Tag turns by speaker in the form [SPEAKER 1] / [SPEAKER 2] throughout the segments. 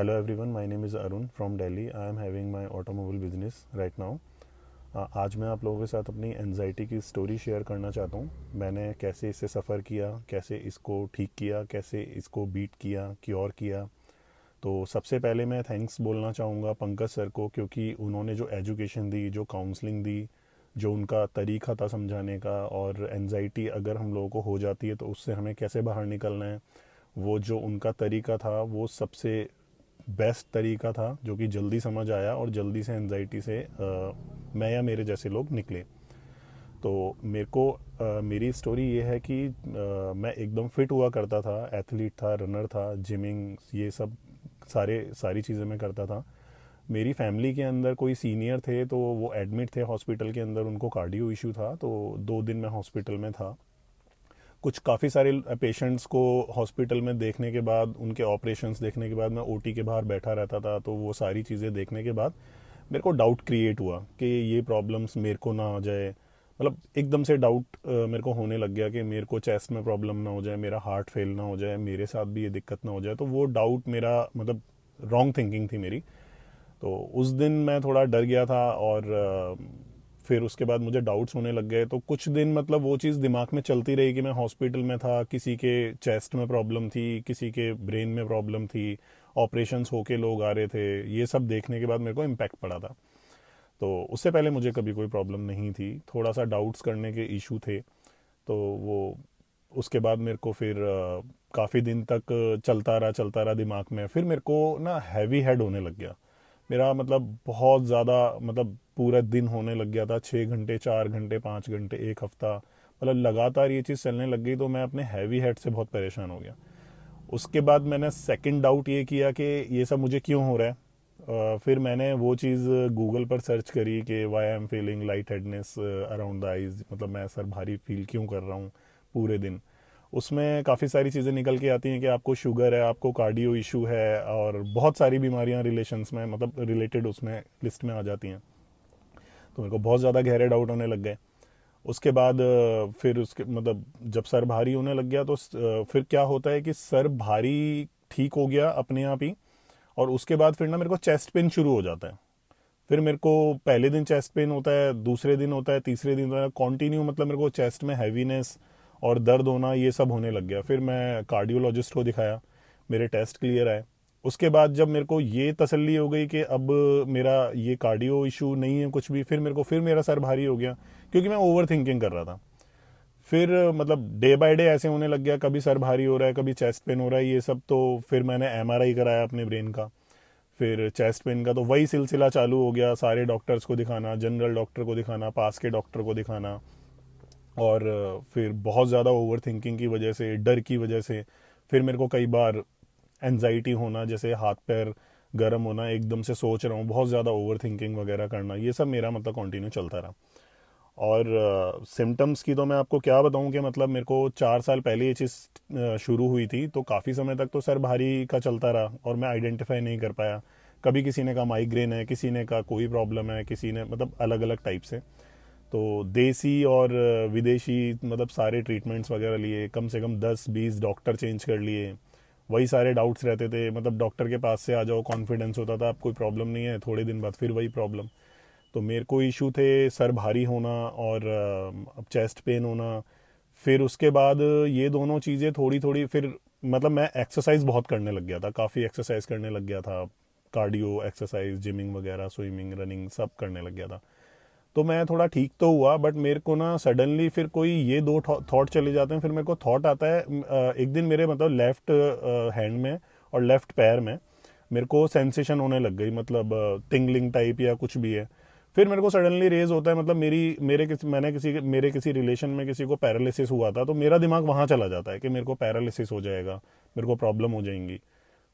[SPEAKER 1] Hello everyone, my name is Arun from Delhi. I am having my automobile business right now. आज मैं आप लोगों के साथ अपनी एनजाइटी की स्टोरी शेयर करना चाहता हूँ। मैंने कैसे इससे सफ़र किया, कैसे इसको ठीक किया, कैसे इसको बीट किया, क्योर किया। तो सबसे पहले मैं थैंक्स बोलना चाहूँगा पंकज सर को, क्योंकि उन्होंने जो एजुकेशन दी, जो काउंसलिंग दी, जो उनका तरीका था समझाने का, और एनजाइटी अगर हम लोगों को हो जाती है तो उससे हमें कैसे बाहर निकलना है, वो जो उनका तरीका था वो सबसे बेस्ट तरीका था, जो कि जल्दी समझ आया और जल्दी से एनजाइटी से मैं या मेरे जैसे लोग निकले। तो मेरे को मेरी स्टोरी ये है कि मैं एकदम फिट हुआ करता था, एथलीट था, रनर था, जिमिंग, ये सब सारी चीज़ें मैं करता था। मेरी फैमिली के अंदर कोई सीनियर थे तो वो एडमिट थे हॉस्पिटल के अंदर, उनको कार्डियो इशू था, तो 2 दिन मैं हॉस्पिटल में था। कुछ काफ़ी सारे पेशेंट्स को हॉस्पिटल में देखने के बाद, उनके ऑपरेशंस देखने के बाद मैं ओटी के बाहर बैठा रहता था, तो वो सारी चीज़ें देखने के बाद मेरे को डाउट क्रिएट हुआ कि ये प्रॉब्लम्स मेरे को ना आ जाए। मतलब एकदम से डाउट मेरे को होने लग गया कि मेरे को चेस्ट में प्रॉब्लम ना हो जाए, मेरा हार्ट फेल ना हो जाए, मेरे साथ भी ये दिक्कत ना हो जाए। तो वो डाउट मेरा, मतलब रॉन्ग थिंकिंग थी मेरी। तो उस दिन मैं थोड़ा डर गया था, और फिर उसके बाद मुझे डाउट्स होने लग गए। तो कुछ दिन मतलब वो चीज़ दिमाग में चलती रही कि मैं हॉस्पिटल में था, किसी के चेस्ट में प्रॉब्लम थी, किसी के ब्रेन में प्रॉब्लम थी, ऑपरेशंस होके लोग आ रहे थे। ये सब देखने के बाद मेरे को इम्पैक्ट पड़ा था। तो उससे पहले मुझे कभी कोई प्रॉब्लम नहीं थी, थोड़ा सा डाउट्स करने के इशू थे। तो वो उसके बाद मेरे को फिर काफ़ी दिन तक चलता रहा दिमाग में। फिर मेरे को ना हैवी हेड होने लग गया। मेरा मतलब बहुत ज़्यादा, मतलब पूरा दिन होने लग गया था, 6 घंटे, 4 घंटे, 5 घंटे, एक हफ्ता, मतलब लगातार ये चीज़ चलने लग गई। तो मैं अपने हैवी हेड से बहुत परेशान हो गया। उसके बाद मैंने सेकंड डाउट ये किया कि ये सब मुझे क्यों हो रहा है। फिर मैंने वो चीज़ गूगल पर सर्च करी कि why I am feeling light headness around the eyes, मतलब मैं सर भारी फील क्यों कर रहा हूँ पूरे दिन। उसमें काफ़ी सारी चीज़ें निकल के आती हैं कि आपको शुगर है, आपको कार्डियो इशू है, और बहुत सारी बीमारियां रिलेशंस में, मतलब रिलेटेड उसमें लिस्ट में आ जाती हैं। तो मेरे को बहुत ज़्यादा गहरे डाउट होने लग गए। उसके बाद फिर उसके मतलब जब सर भारी होने लग गया तो फिर क्या होता है कि सर भारी ठीक हो गया अपने आप ही, और उसके बाद फिर ना मेरे को चेस्ट पेन शुरू हो जाता है। फिर मेरे को पहले दिन चेस्ट पेन होता है, दूसरे दिन होता है, तीसरे दिन होता है, कॉन्टिन्यू, मतलब मेरे को चेस्ट में हैवीनेस और दर्द होना ये सब होने लग गया। फिर मैं कार्डियोलॉजिस्ट को दिखाया, मेरे टेस्ट क्लियर आए। उसके बाद जब मेरे को ये तसल्ली हो गई कि अब मेरा ये कार्डियो इशू नहीं है कुछ भी, फिर मेरे को फिर मेरा सर भारी हो गया, क्योंकि मैं ओवर थिंकिंग कर रहा था। फिर मतलब डे बाय डे ऐसे होने लग गया, कभी सर भारी हो रहा है, कभी चेस्ट पेन हो रहा है, ये सब। तो फिर मैंने एमआरआई कराया अपने ब्रेन का। फिर चेस्ट पेन का तो वही सिलसिला चालू हो गया, सारे डॉक्टर्स को दिखाना, जनरल डॉक्टर को दिखाना, पास के डॉक्टर को दिखाना। और फिर बहुत ज़्यादा ओवर थिंकिंग की वजह से, डर की वजह से, फिर मेरे को कई बार एनजाइटी होना, जैसे हाथ पैर गर्म होना, एकदम से सोच रहा हूँ, बहुत ज़्यादा ओवर थिंकिंग वगैरह करना, ये सब मेरा मतलब कंटिन्यू चलता रहा। और सिम्टम्स की तो मैं आपको क्या बताऊं कि मतलब मेरे को 4 साल पहले ये चीज़ शुरू हुई थी, तो काफ़ी समय तक तो सर भारी का चलता रहा और मैं आइडेंटिफाई नहीं कर पाया। कभी किसी ने कहा माइग्रेन है, किसी ने कहा कोई प्रॉब्लम है, किसी ने मतलब अलग अलग टाइप से। तो देसी और विदेशी मतलब सारे ट्रीटमेंट्स वगैरह लिए, कम से कम 10-20 डॉक्टर चेंज कर लिए। वही सारे डाउट्स रहते थे, मतलब डॉक्टर के पास से आ जाओ, कॉन्फिडेंस होता था अब कोई प्रॉब्लम नहीं है, थोड़े दिन बाद फिर वही प्रॉब्लम। तो मेरे को इशू थे सर भारी होना और अब चेस्ट पेन होना। फिर उसके बाद ये दोनों चीज़ें थोड़ी थोड़ी फिर, मतलब मैं एक्सरसाइज बहुत करने लग गया था, काफ़ी एक्सरसाइज करने लग गया था, कार्डियो एक्सरसाइज, जिमिंग वगैरह, स्विमिंग, रनिंग सब करने लग गया था। तो मैं थोड़ा ठीक तो हुआ, बट मेरे को ना सडनली फिर कोई ये दो थॉट चले जाते हैं। फिर मेरे को थॉट आता है एक दिन मेरे मतलब लेफ्ट हैंड में और लेफ्ट पैर में मेरे को सेंसेशन होने लग गई, मतलब टिंगलिंग टाइप या कुछ भी है। फिर मेरे को सडनली रेज होता है, मतलब मेरे किसी रिलेशन में किसी को पैरालिसिस हुआ था, तो मेरा दिमाग वहां चला जाता है कि मेरे को पैरालिसिस हो जाएगा, मेरे को प्रॉब्लम हो जाएंगी।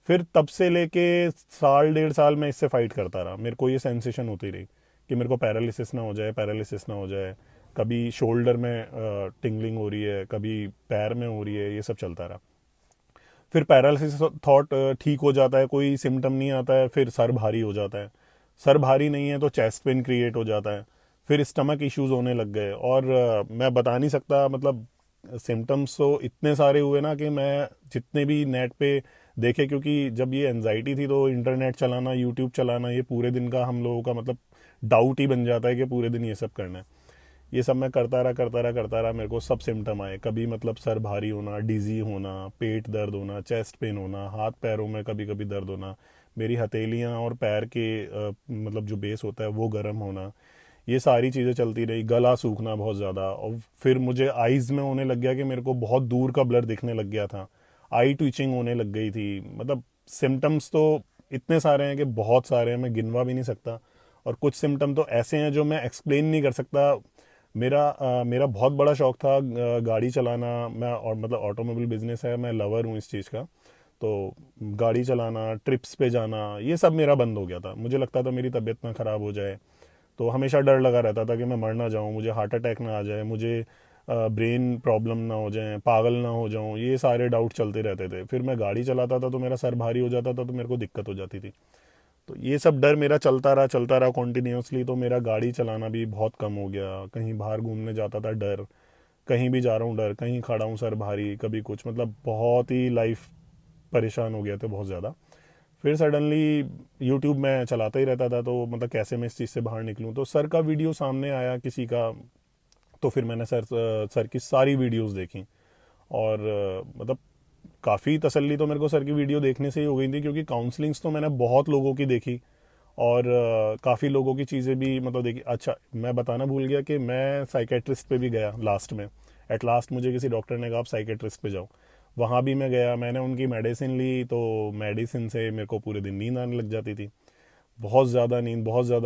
[SPEAKER 1] फिर तब से लेके साल 1.5 साल मैं इससे फाइट करता रहा, मेरे को ये सेंसेशन होती रही कि मेरे को पैरालिसिस ना हो जाए, पैरालिसिस ना हो जाए। कभी शोल्डर में टिंगलिंग हो रही है, कभी पैर में हो रही है, ये सब चलता रहा। फिर पैरालिसिस थॉट ठीक हो जाता है, कोई सिम्टम नहीं आता है, फिर सर भारी हो जाता है। सर भारी नहीं है तो चेस्ट पेन क्रिएट हो जाता है। फिर स्टमक इश्यूज होने लग गए, और मैं बता नहीं सकता, मतलब सिम्टम्स तो इतने सारे हुए ना कि मैं जितने भी नेट पे देखे, क्योंकि जब ये एनजाइटी थी तो इंटरनेट चलाना, यूट्यूब चलाना, ये पूरे दिन का हम लोगों का मतलब डाउट ही बन जाता है कि पूरे दिन ये सब करना है। ये सब मैं करता रहा, मेरे को सब सिम्टम आए। कभी मतलब सर भारी होना, डिजी होना, पेट दर्द होना, चेस्ट पेन होना, हाथ पैरों में कभी कभी दर्द होना, मेरी हथेलियाँ और पैर के मतलब जो बेस होता है वो गर्म होना, ये सारी चीज़ें चलती रही। गला सूखना बहुत ज़्यादा, और फिर मुझे आईज़ में होने लग गया कि मेरे को बहुत दूर का ब्लर दिखने लग गया था। आई ट्विचिंग होने लग गई थी। मतलब सिम्टम्स तो इतने सारे हैं कि बहुत सारे हैं, मैं गिनवा भी नहीं सकता। और कुछ सिम्टम तो ऐसे हैं जो मैं एक्सप्लेन नहीं कर सकता। मेरा बहुत बड़ा शौक था गाड़ी चलाना। मैं और मतलब ऑटोमोबाइल बिजनेस है, मैं लवर हूँ इस चीज़ का। तो गाड़ी चलाना, ट्रिप्स पे जाना, ये सब मेरा बंद हो गया था। मुझे लगता था मेरी तबीयत ना ख़राब हो जाए, तो हमेशा डर लगा रहता था कि मैं मर ना जाऊं, मुझे हार्ट अटैक ना आ जाए, मुझे ब्रेन प्रॉब्लम ना हो जाए, पागल ना हो जाऊं। ये सारे डाउट चलते रहते थे। फिर मैं गाड़ी चलाता था तो मेरा सर भारी हो जाता था, तो मेरे को दिक्कत हो जाती थी। तो ये सब डर मेरा चलता रहा कॉन्टिन्यूसली। तो मेरा गाड़ी चलाना भी बहुत कम हो गया। कहीं बाहर घूमने जाता था डर, कहीं भी जा रहा हूँ डर, कहीं खड़ा हूँ सर भारी, कभी कुछ, मतलब बहुत ही लाइफ परेशान हो गया था बहुत ज़्यादा। फिर सडनली यूट्यूब में चलाता ही रहता था, तो मतलब कैसे मैं इस चीज़ से बाहर निकलूँ, तो सर का वीडियो सामने आया किसी का। तो फिर मैंने सर की सारी वीडियोस देखी। और मतलब काफ़ी तसल्ली तो मेरे को सर की वीडियो देखने से ही हो गई थी, क्योंकि काउंसलिंग्स तो मैंने बहुत लोगों की देखी, और काफ़ी लोगों की चीज़ें भी मतलब देखी। अच्छा, मैं बताना भूल गया कि मैं साइकेट्रिस्ट पे भी गया लास्ट में। एट लास्ट मुझे किसी डॉक्टर ने कहा आप साइकेट्रिस्ट पे जाओ। वहाँ भी मैं गया, मैंने उनकी मेडिसिन ली, तो मेडिसिन से मेरे को पूरे दिन नींद आने लग जाती थी। बहुत ज़्यादा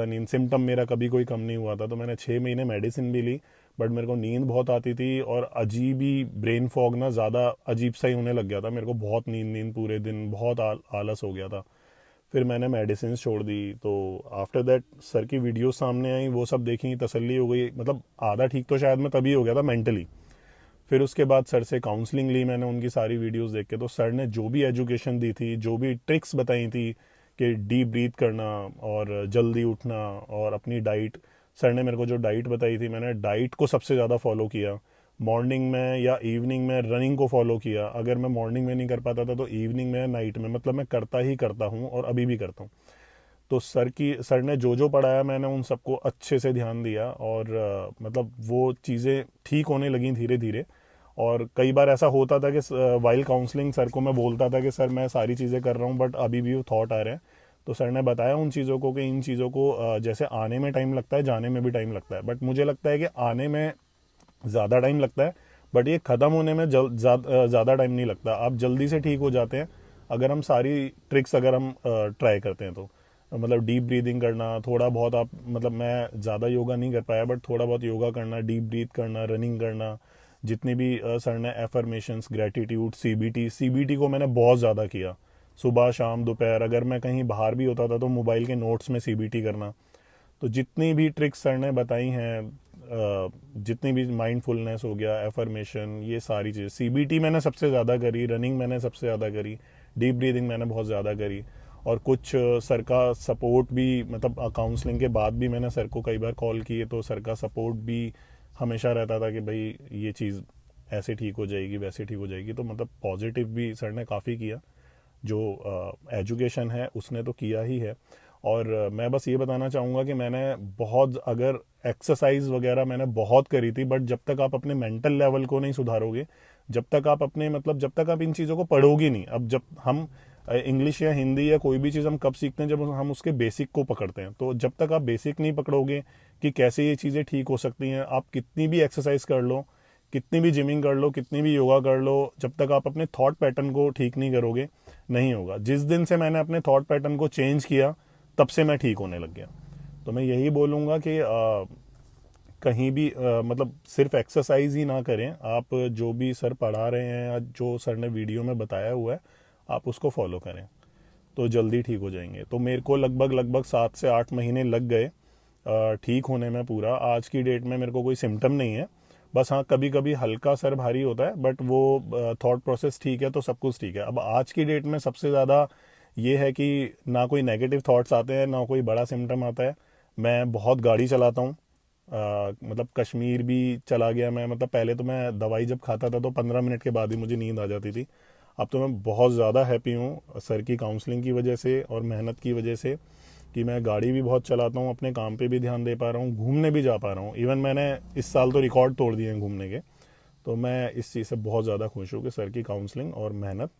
[SPEAKER 1] नींद, सिम्टम मेरा कभी कोई कम नहीं हुआ था। तो मैंने 6 महीने मेडिसिन भी ली, बट मेरे को नींद बहुत आती थी, और अजीब ही ब्रेन फॉग ना ज़्यादा अजीब सा ही होने लग गया था मेरे को। बहुत नींद नींद पूरे दिन, बहुत आलस हो गया था। फिर मैंने मेडिसिन छोड़ दी। तो आफ्टर दैट सर की वीडियो सामने आई, वो सब देखी, तसल्ली हो गई। मतलब आधा ठीक तो शायद मैं तभी हो गया था मेंटली। फिर उसके बाद सर से काउंसलिंग ली मैंने, उनकी सारी वीडियोस देख के। तो सर ने जो भी एजुकेशन दी थी, जो भी ट्रिक्स बताई थी कि डीप ब्रीथ करना और जल्दी उठना और अपनी डाइट, सर ने मेरे को जो डाइट बताई थी, मैंने डाइट को सबसे ज़्यादा फॉलो किया। मॉर्निंग में या इवनिंग में रनिंग को फॉलो किया। अगर मैं मॉर्निंग में नहीं कर पाता था तो इवनिंग में, नाइट में, मतलब मैं करता ही करता हूँ और अभी भी करता हूँ। तो सर ने जो जो पढ़ाया मैंने उन सबको अच्छे से ध्यान दिया, और मतलब वो चीज़ें ठीक होने लगी धीरे धीरे। और कई बार ऐसा होता था कि वाइल काउंसलिंग सर को मैं बोलता था कि सर मैं सारी चीज़ें कर रहा हूँ, बट अभी भी वो थॉट आ रहे हैं। तो सर ने बताया उन चीज़ों को कि इन चीज़ों को जैसे आने में टाइम लगता है, जाने में भी टाइम लगता है, बट मुझे लगता है कि आने में ज़्यादा टाइम लगता है, बट ये ख़त्म होने में ज़्यादा टाइम नहीं लगता। आप जल्दी से ठीक हो जाते हैं अगर हम सारी ट्रिक्स अगर हम ट्राई करते हैं तो। मतलब डीप ब्रीदिंग करना थोड़ा बहुत, आप मतलब मैं ज़्यादा योगा नहीं कर पाया, बट थोड़ा बहुत योगा करना, डीप ब्रीथ करना, रनिंग करना, जितनी भी सर ने एफर्मेशंस, ग्रेटिट्यूड, सीबीटी को मैंने बहुत ज़्यादा किया। सुबह शाम दोपहर अगर मैं कहीं बाहर भी होता था तो मोबाइल के नोट्स में सीबीटी करना। तो जितनी भी ट्रिक्स सर ने बताई हैं, जितनी भी माइंडफुलनेस हो गया, एफर्मेशन, ये सारी चीज़ें, सीबीटी मैंने सबसे ज़्यादा करी, रनिंग मैंने सबसे ज़्यादा करी, डीप ब्रीदिंग मैंने बहुत ज़्यादा करी। और कुछ सर का सपोर्ट भी, मतलब काउंसलिंग के बाद भी मैंने सर को कई बार कॉल किए, तो सर का सपोर्ट भी हमेशा रहता था कि भाई ये चीज़ ऐसे ठीक हो जाएगी, वैसे ठीक हो जाएगी। तो मतलब पॉजिटिव भी सर ने काफ़ी किया। जो एजुकेशन है उसने तो किया ही है। और मैं बस ये बताना चाहूँगा कि मैंने बहुत, अगर एक्सरसाइज वगैरह मैंने बहुत करी थी, बट जब तक आप अपने मेंटल लेवल को नहीं सुधारोगे, जब तक आप अपने मतलब जब तक आप इन चीज़ों को पढ़ोगे नहीं। अब जब हम इंग्लिश या हिंदी या कोई भी चीज़ हम कब सीखते हैं, जब हम उसके बेसिक को पकड़ते हैं। तो जब तक आप बेसिक नहीं पकड़ोगे कि कैसे ये चीज़ें ठीक हो सकती हैं, आप कितनी भी एक्सरसाइज कर लो, कितनी भी जिमिंग कर लो, कितनी भी योगा कर लो, जब तक आप अपने थॉट पैटर्न को ठीक नहीं करोगे, नहीं होगा। जिस दिन से मैंने अपने थॉट पैटर्न को चेंज किया, तब से मैं ठीक होने लग गया। तो मैं यही बोलूँगा कि कहीं भी मतलब सिर्फ एक्सरसाइज ही ना करें आप। जो भी सर पढ़ा रहे हैं या जो सर ने वीडियो में बताया हुआ है, आप उसको फॉलो करें, तो जल्दी ठीक हो जाएंगे। तो मेरे को लगभग लगभग 7 से 8 महीने लग गए ठीक होने में पूरा। आज की डेट में मेरे को कोई सिम्टम नहीं है। बस हाँ, कभी कभी हल्का सर भारी होता है, बट वो थॉट प्रोसेस ठीक है तो सब कुछ ठीक है। अब आज की डेट में सबसे ज़्यादा ये है कि ना कोई नेगेटिव थॉट्स आते हैं, ना कोई बड़ा सिम्टम आता है। मैं बहुत गाड़ी चलाता हूँ। मतलब कश्मीर भी चला गया मैं। मतलब पहले तो मैं दवाई जब खाता था तो 15 मिनट के बाद ही मुझे नींद आ जाती थी। अब तो मैं बहुत ज़्यादा हैप्पी हूँ सर की काउंसलिंग की वजह से और मेहनत की वजह से, कि मैं गाड़ी भी बहुत चलाता हूँ, अपने काम पे भी ध्यान दे पा रहा हूँ, घूमने भी जा पा रहा हूँ। इवन मैंने इस साल तो रिकॉर्ड तोड़ दिए हैं घूमने के। तो मैं इस चीज़ से बहुत ज़्यादा खुश हूँ कि सर की काउंसलिंग और मेहनत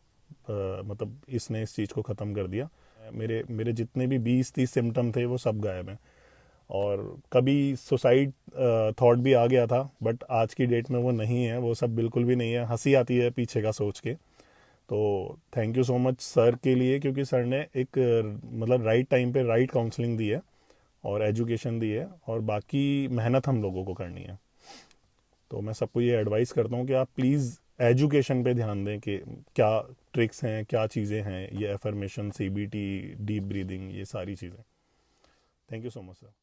[SPEAKER 1] मतलब इसने इस चीज़ को ख़त्म कर दिया। मेरे मेरे जितने भी 20-30 सिम्टम थे वो सब गायब हैं। और कभी सुसाइड थॉट भी आ गया था, बट आज की डेट में वो नहीं है, वो सब बिल्कुल भी नहीं है। हंसी आती है पीछे का सोच के। तो thank you so much sir के लिए, क्योंकि सर ने एक मतलब राइट टाइम पे राइट काउंसलिंग दी है और एजुकेशन दी है, और बाकी मेहनत हम लोगों को करनी है। तो मैं सबको ये एडवाइस करता हूँ कि आप प्लीज़ एजुकेशन पे ध्यान दें कि क्या ट्रिक्स हैं, क्या चीज़ें हैं, ये एफर्मेशन, सीबीटी, डीप ब्रीदिंग, ये सारी चीज़ें। Thank you so much sir.